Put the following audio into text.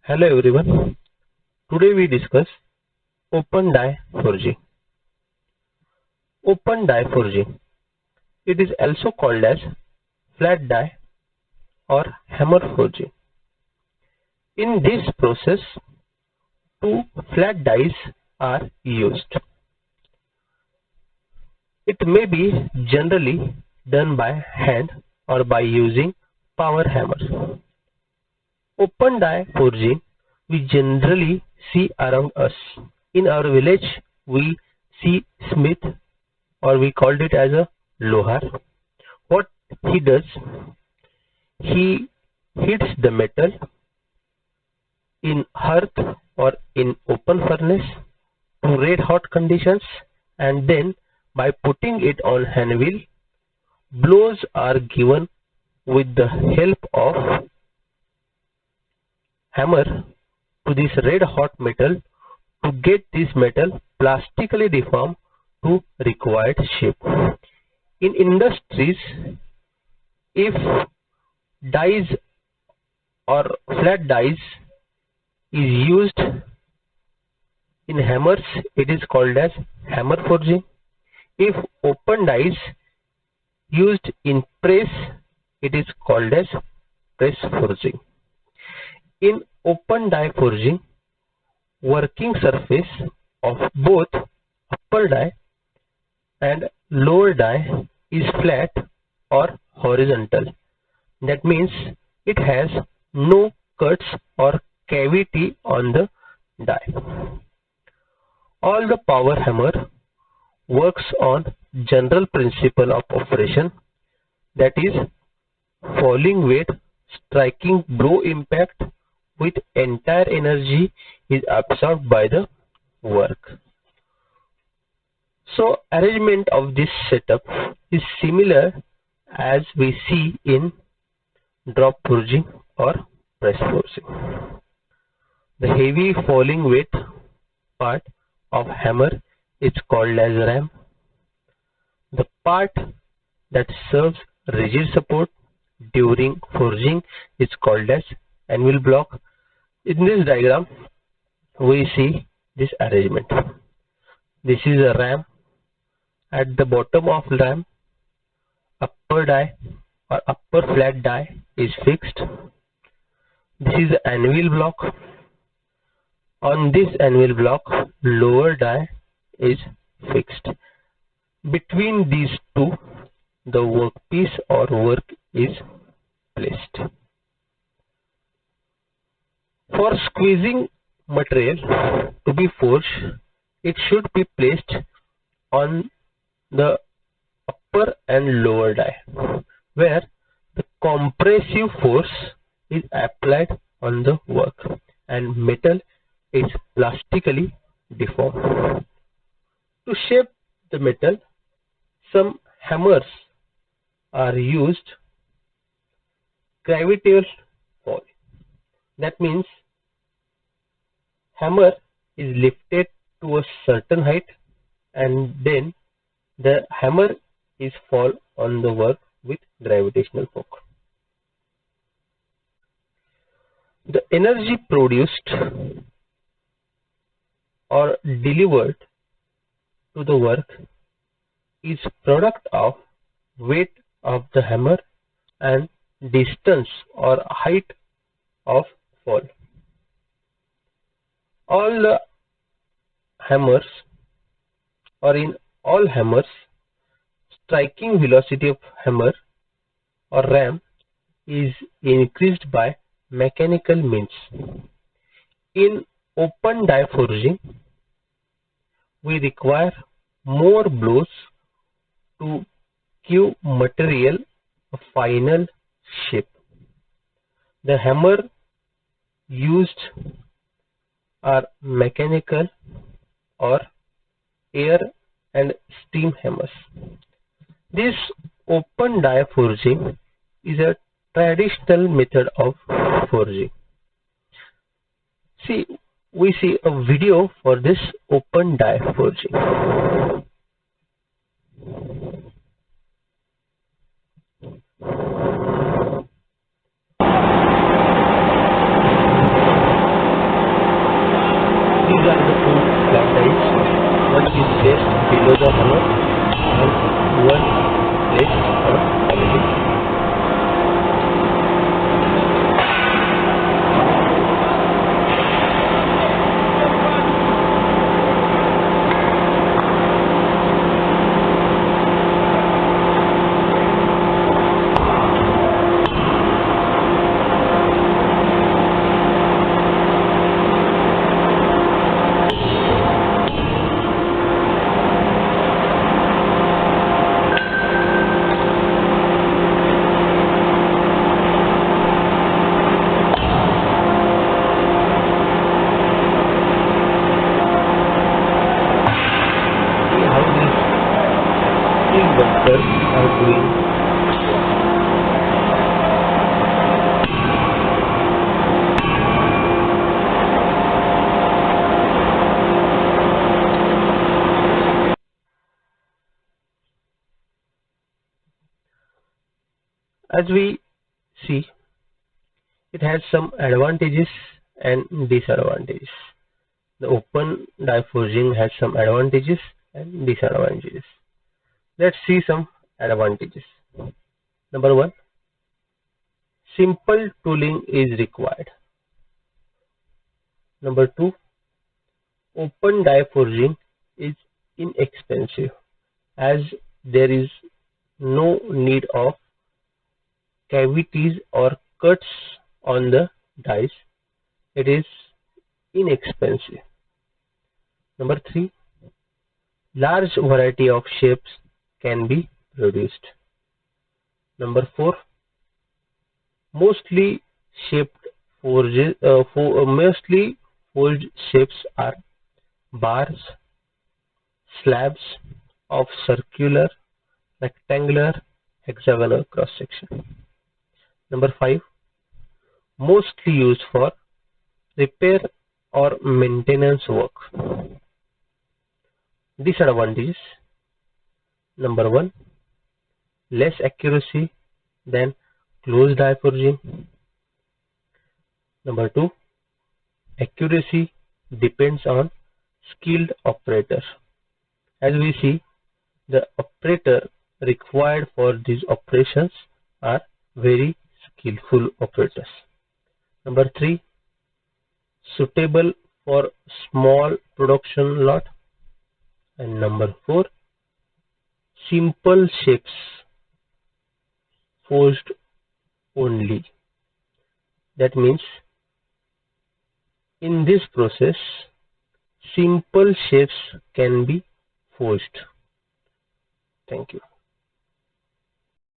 Hello everyone. Today we discuss open die forging. Open die forging. It is also called as flat die or hammer forging. In this process, two flat dies are used. It may be generally done by hand or by using power hammer. Open die forging we generally see around us. In our village, we see smith or we called it as a lohar. What he does, he heats the metal in hearth or in open furnace to red hot conditions, and then by putting it on hand wheel, blows are given with the help of hammer to this red hot metal to get this metal plastically deformed to required shape. In industries, if dies or flat dies is used in hammers, it is called as hammer forging. If open dies used in press, it is called as press forging. In open die forging, working surface of both upper die and lower die is flat or horizontal. That means it has no cuts or cavity on the die. All the power hammer works on general principle of operation, that is falling weight striking blow impact with entire energy is absorbed by the work. So arrangement of this setup is similar as we see in drop forging or press forging. The heavy falling weight part of hammer is called as ram. The part that serves rigid support during forging is called as anvil block. In this diagram, we see this arrangement. This is a ram. At the bottom of ram, upper die or upper flat die is fixed. This is the anvil block. On this anvil block, lower die is fixed. Between these two, the workpiece or work is placed. For squeezing material to be forged, it should be placed on the upper and lower die, where the compressive force is applied on the work and metal is plastically deformed. To shape the metal, some hammers are used gravitational fall. That means hammer is lifted to a certain height and then the hammer is fall on the work with gravitational force. The energy produced or delivered to the work is product of weight of the hammer and distance or height of fall. All the hammers or in all hammers, striking velocity of hammer or ram is increased by mechanical means. In open die forging, we require more blows to give material a final shape. The hammer used are mechanical or air and steam hammers. This open die forging is a traditional method of forging. We see a video for this open die forging. those are hammer and one placed on quality. Workers are doing. As we see, it has some advantages and disadvantages. The open die forging has some advantages and disadvantages. Let's see some advantages. Number one, simple tooling is required. Number two, open die forging is inexpensive as there is no need of cavities or cuts on the dies. It is inexpensive. Number three, large variety of shapes can be produced. Number four, mostly forged shapes are bars, slabs of circular, rectangular, hexagonal cross section. Number five, mostly used for repair or maintenance work. Disadvantages. Number one, less accuracy than closed die forging. Number two, accuracy depends on skilled operator. As we see, the operator required for these operations are very skillful operators. Number three, suitable for small production lot. And number four, simple shapes forged only. That means in this process simple shapes can be forged. Thank you.